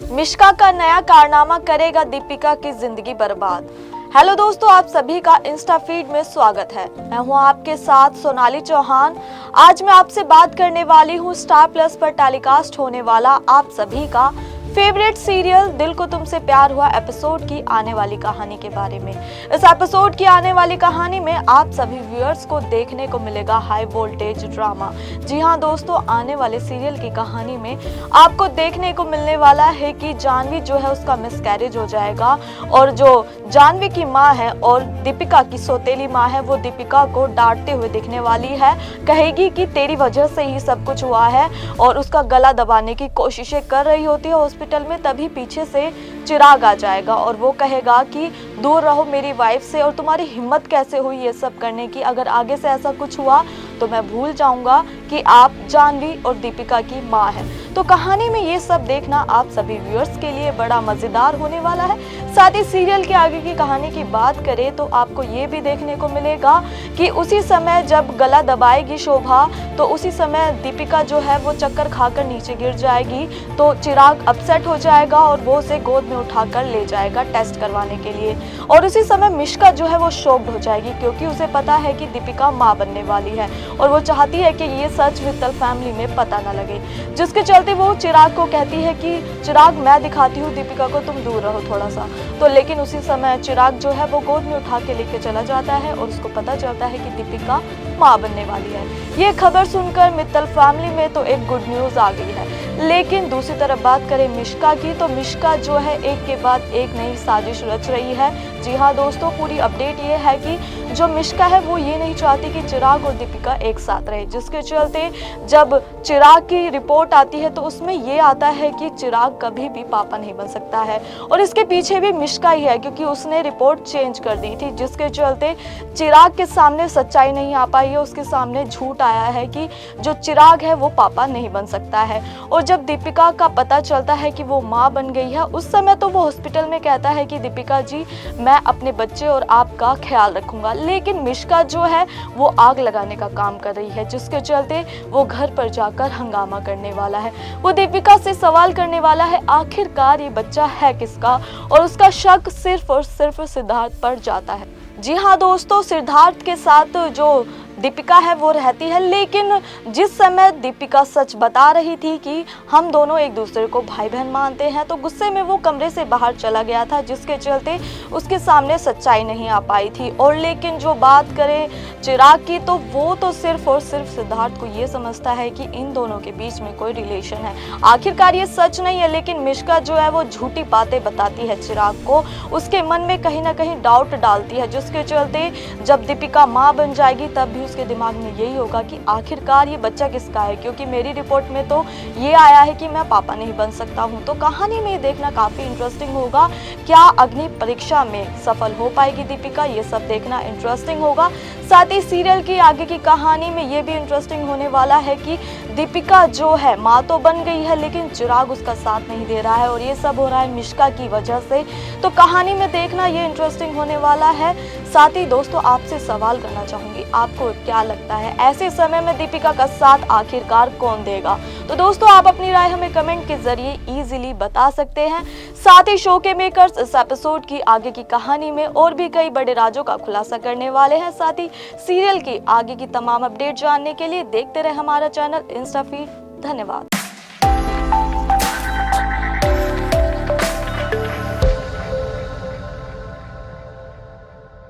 मिश्का का नया कारनामा करेगा दीपिका की जिंदगी बर्बाद। हेलो दोस्तों, आप सभी का इंस्टा फीड में स्वागत है। मैं हूं आपके साथ सोनाली चौहान। आज मैं आपसे बात करने वाली हूं स्टार प्लस पर टेलीकास्ट होने वाला आप सभी का फेवरेट सीरियल दिल को तुमसे प्यार हुआ एपिसोड की आने वाली कहानी के बारे में। इस एपिसोड की आने वाली कहानी में आप सभी व्यूअर्स को देखने को मिलेगा हाई वोल्टेज ड्रामा। जी हाँ दोस्तों, आने वाले सीरियल की कहानी में आपको देखने को मिलने वाला है कि जानवी जो है उसका मिसकैरेज हो जाएगा और जो जानवी की माँ है और दीपिका की सौतेली माँ है वो दीपिका को डांटते हुए दिखने वाली है। कहेगी कि तेरी वजह से ही सब कुछ हुआ है और उसका गला दबाने की कोशिशें कर रही होती है हॉस्पिटल में। तभी पीछे से चिराग आ जाएगा और वो कहेगा कि दूर रहो मेरी वाइफ से, और तुम्हारी हिम्मत कैसे हुई ये सब करने की। अगर आगे से ऐसा कुछ हुआ तो मैं भूल जाऊंगा कि आप जानवी और दीपिका की माँ है। तो कहानी में ये सब देखना आप सभी व्यूअर्स के लिए बड़ा मजेदार होने वाला है। साथ ही सीरियल के आगे की कहानी की बात करें तो आपको ये भी देखने को मिलेगा कि उसी समय जब गला दबाएगी शोभा तो उसी समय दीपिका जो है वो चक्कर खाकर नीचे गिर जाएगी। तो चिराग अपसेट हो जाएगा और वो उसे गोद में उठाकर ले जाएगा टेस्ट करवाने के लिए। और उसी समय मिश्का जो है वो शॉक्ड हो जाएगी क्योंकि उसे पता है कि दीपिका माँ बनने वाली है और वो चाहती है कि ये सच मित्तल फैमिली में पता न लगे। जिसके चलते वो चिराग को कहती है कि चिराग मैं दिखाती हूँ दीपिका को, तुम दूर रहो थोड़ा सा। तो लेकिन उसी समय चिराग जो है वो गोद में उठा के लेके चला जाता है और उसको पता चलता है कि दीपिका माँ बनने वाली है। ये खबर सुनकर मित्तल फैमिली में तो एक गुड न्यूज आ गई है। लेकिन दूसरी तरफ बात करें मिश्का की, तो मिश्का जो है एक के बाद एक नई साजिश रच रही है। जी हाँ दोस्तों, पूरी अपडेट ये है कि जो मिश्का है वो ये नहीं चाहती कि चिराग और दीपिका एक साथ रहे। जिसके चलते जब चिराग की रिपोर्ट आती है तो उसमें ये आता है कि चिराग कभी भी पापा नहीं बन सकता है और इसके पीछे भी मिश्का ही है क्योंकि उसने रिपोर्ट चेंज कर दी थी। जिसके चलते चिराग के सामने सच्चाई नहीं आ पाई है, उसके सामने झूठ आया है कि जो चिराग है वो पापा नहीं बन सकता है। और जब दीपिका का पता चलता है कि वो माँ बन गई है उस समय तो वो हॉस्पिटल में कहता है कि दीपिका जी मैं अपने बच्चे और आपका ख्याल रखूंगा। लेकिन मिश्का जो है वो आग लगाने का काम कर रही है, जिसके चलते वो घर पर जाकर हंगामा करने वाला है। वो दीपिका से सवाल करने वाला है आखिरकार ये बच्चा है किसका, और उसका शक सिर्फ और सिर्फ सिद्धार्थ पर जाता है। जी हाँ दोस्तों, सिद्धार्थ के साथ जो दीपिका है वो रहती है, लेकिन जिस समय दीपिका सच बता रही थी कि हम दोनों एक दूसरे को भाई बहन मानते हैं तो गुस्से में वो कमरे से बाहर चला गया था, जिसके चलते उसके सामने सच्चाई नहीं आ पाई थी। और लेकिन जो बात करें चिराग की तो वो तो सिर्फ और सिर्फ सिद्धार्थ को ये समझता है कि इन दोनों के बीच में कोई रिलेशन है। आखिरकार ये सच नहीं है, लेकिन मिश्का जो है वो झूठी बातें बताती है चिराग को, उसके मन में कहीं ना कहीं डाउट डालती है। जिसके चलते जब दीपिका माँ बन जाएगी तब भी उसके दिमाग में यही होगा कि आखिरकार ये बच्चा किसका है, क्योंकि मेरी रिपोर्ट में तो ये आया है कि मैं पापा नहीं बन सकता हूँ। तो कहानी में देखना काफी इंटरेस्टिंग होगा। क्या अग्नि परीक्षा में सफल हो पाएगी दीपिका, ये सब देखना इंटरेस्टिंग होगा। साथ ही सीरियल की आगे की कहानी में ये भी इंटरेस्टिंग होने वाला है कि दीपिका जो है माँ तो बन गई है लेकिन चिराग उसका साथ नहीं दे रहा है और ये सब हो रहा है मिश्का की वजह से। तो कहानी में देखना ये इंटरेस्टिंग होने वाला है। साथ ही दोस्तों आपसे सवाल करना चाहूंगी, आपको क्या लगता है ऐसे समय में दीपिका का साथ आखिरकार कौन देगा? तो दोस्तों आप अपनी राय हमें कमेंट के जरिए इजीली बता सकते हैं। साथ ही शो के मेकर्स इस एपिसोड की आगे की कहानी में और भी कई बड़े राजों का खुलासा करने वाले हैं। साथ ही सीरियल की आगे की तमाम अपडेट जानने के लिए देखते रहे हमारा चैनल इंस्टा फीड। धन्यवाद।